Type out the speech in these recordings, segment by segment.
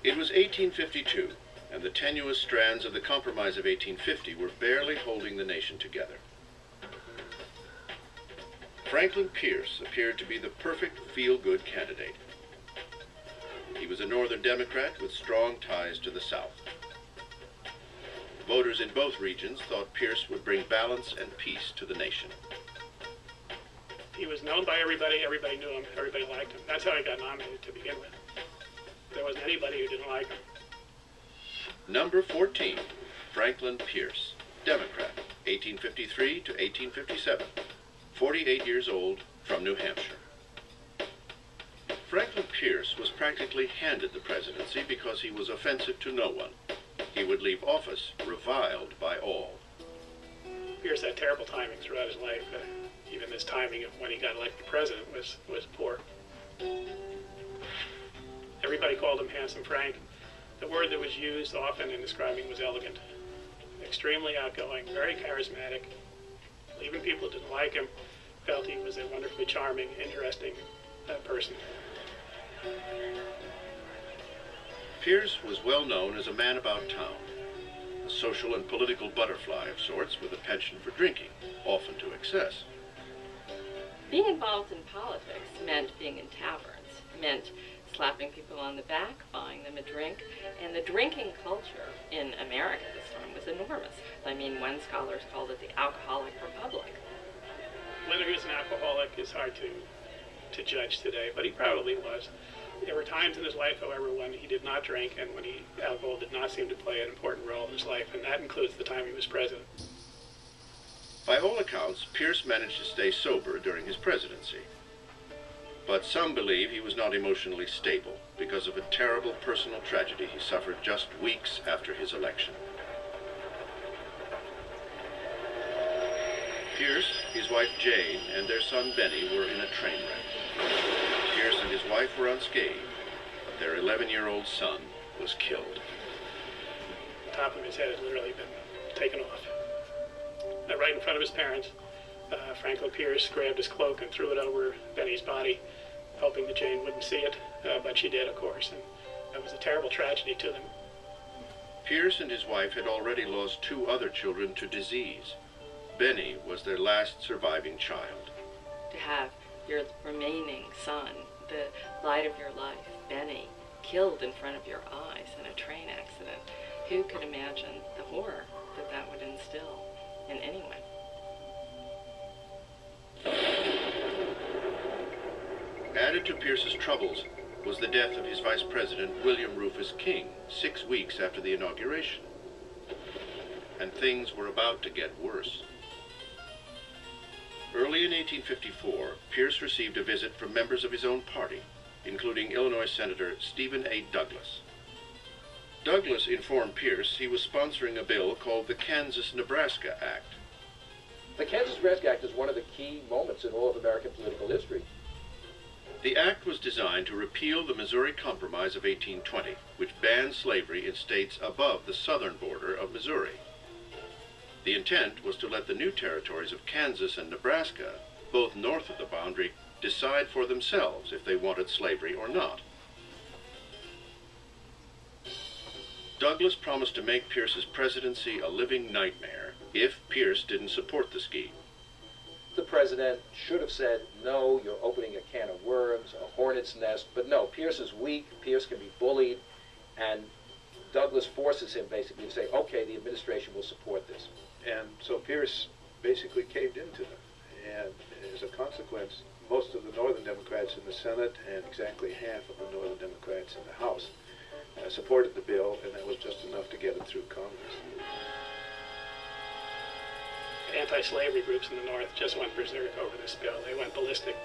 It was 1852, and the tenuous strands of the Compromise of 1850 were barely holding the nation together. Franklin Pierce appeared to be the perfect feel-good candidate. He was a Northern Democrat with strong ties to the South. Voters in both regions thought Pierce would bring balance and peace to the nation. He was known by everybody, everybody knew him, everybody liked him. That's how he got nominated to begin with. There wasn't anybody who didn't like him. Number 14, Franklin Pierce, Democrat, 1853 to 1857, 48 years old, from New Hampshire. Franklin Pierce was practically handed the presidency because he was offensive to no one. He would leave office reviled by all. Pierce had terrible timing throughout his life. Even his timing of when he got elected president was poor. Everybody called him Handsome Frank. The word that was used often in describing him was elegant. Extremely outgoing, very charismatic. Even people who didn't like him felt he was a wonderfully charming, interesting person. Pierce was well known as a man about town, a social and political butterfly of sorts with a penchant for drinking, often to excess. Being involved in politics meant being in taverns, meant slapping people on the back, buying them a drink, and the drinking culture in America this time was enormous. I mean, one scholar called it the alcoholic republic. Whether he was an alcoholic is hard to judge today, but he probably was. There were times in his life, however, when he did not drink and when alcohol did not seem to play an important role in his life, and that includes the time he was president. By all accounts, Pierce managed to stay sober during his presidency. But some believe he was not emotionally stable because of a terrible personal tragedy he suffered just weeks after his election. Pierce, his wife Jane, and their son Benny were in a train wreck. Pierce and his wife were unscathed, but their 11-year-old son was killed. The top of his head had literally been taken off. Right in front of his parents, Franklin Pierce grabbed his cloak and threw it over Benny's body, hoping that Jane wouldn't see it, but she did, of course, and that was a terrible tragedy to them. Pierce and his wife had already lost 2 other children to disease. Benny was their last surviving child. To have your remaining son, the light of your life, Benny, killed in front of your eyes in a train accident, who could imagine the horror that that would instill in anyone? Added to Pierce's troubles was the death of his vice president, William Rufus King, 6 weeks after the inauguration. And things were about to get worse. Early in 1854, Pierce received a visit from members of his own party, including Illinois Senator Stephen A. Douglas. Douglas informed Pierce he was sponsoring a bill called the Kansas-Nebraska Act. The Kansas-Nebraska Act is one of the key moments in all of American political history. The act was designed to repeal the Missouri Compromise of 1820, which banned slavery in states above the southern border of Missouri. The intent was to let the new territories of Kansas and Nebraska, both north of the boundary, decide for themselves if they wanted slavery or not. Douglas promised to make Pierce's presidency a living nightmare if Pierce didn't support the scheme. The president should have said, no, you're opening a can of worms, a hornet's nest, but no, Pierce is weak, Pierce can be bullied, and Douglas forces him basically to say, okay, the administration will support this. And so Pierce basically caved into them, and as a consequence, most of the Northern Democrats in the Senate and exactly half of the Northern Democrats in the House supported the bill, and that was just enough to get it through Congress. Anti-slavery groups in the North just went berserk over this bill. They went ballistic.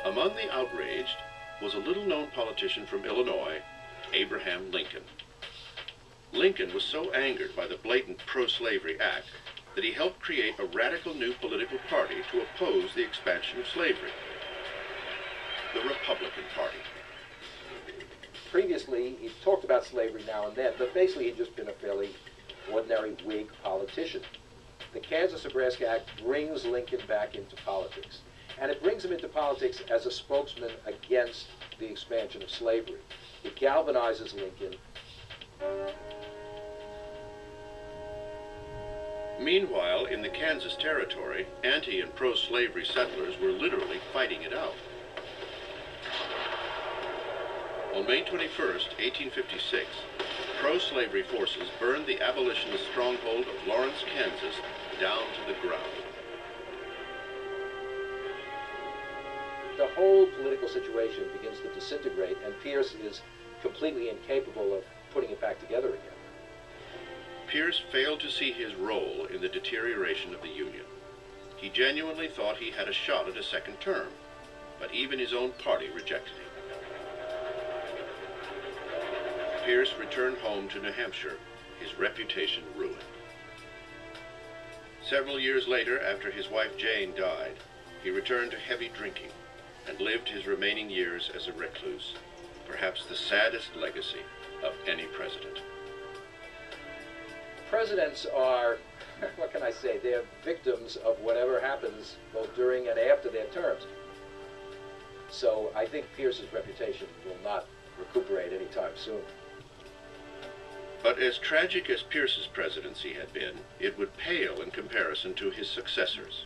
Among the outraged was a little-known politician from Illinois, Abraham Lincoln. Lincoln was so angered by the blatant pro-slavery act that he helped create a radical new political party to oppose the expansion of slavery, the Republican Party. Previously, he talked about slavery now and then, but basically he'd just been a fairly ordinary Whig politician. The Kansas-Nebraska Act brings Lincoln back into politics. And it brings him into politics as a spokesman against the expansion of slavery. It galvanizes Lincoln. Meanwhile, in the Kansas Territory, anti- and pro-slavery settlers were literally fighting it out. On May 21st, 1856, pro-slavery forces burned the abolitionist stronghold of Lawrence, Kansas, down to the ground. The whole political situation begins to disintegrate, and Pierce is completely incapable of putting it back together again. Pierce failed to see his role in the deterioration of the Union. He genuinely thought he had a shot at a second term, but even his own party rejected him. Pierce returned home to New Hampshire, his reputation ruined. Several years later, after his wife Jane died, he returned to heavy drinking and lived his remaining years as a recluse, perhaps the saddest legacy of any president. Presidents are, what can I say, they're victims of whatever happens both during and after their terms. So I think Pierce's reputation will not recuperate anytime soon. But as tragic as Pierce's presidency had been, it would pale in comparison to his successors.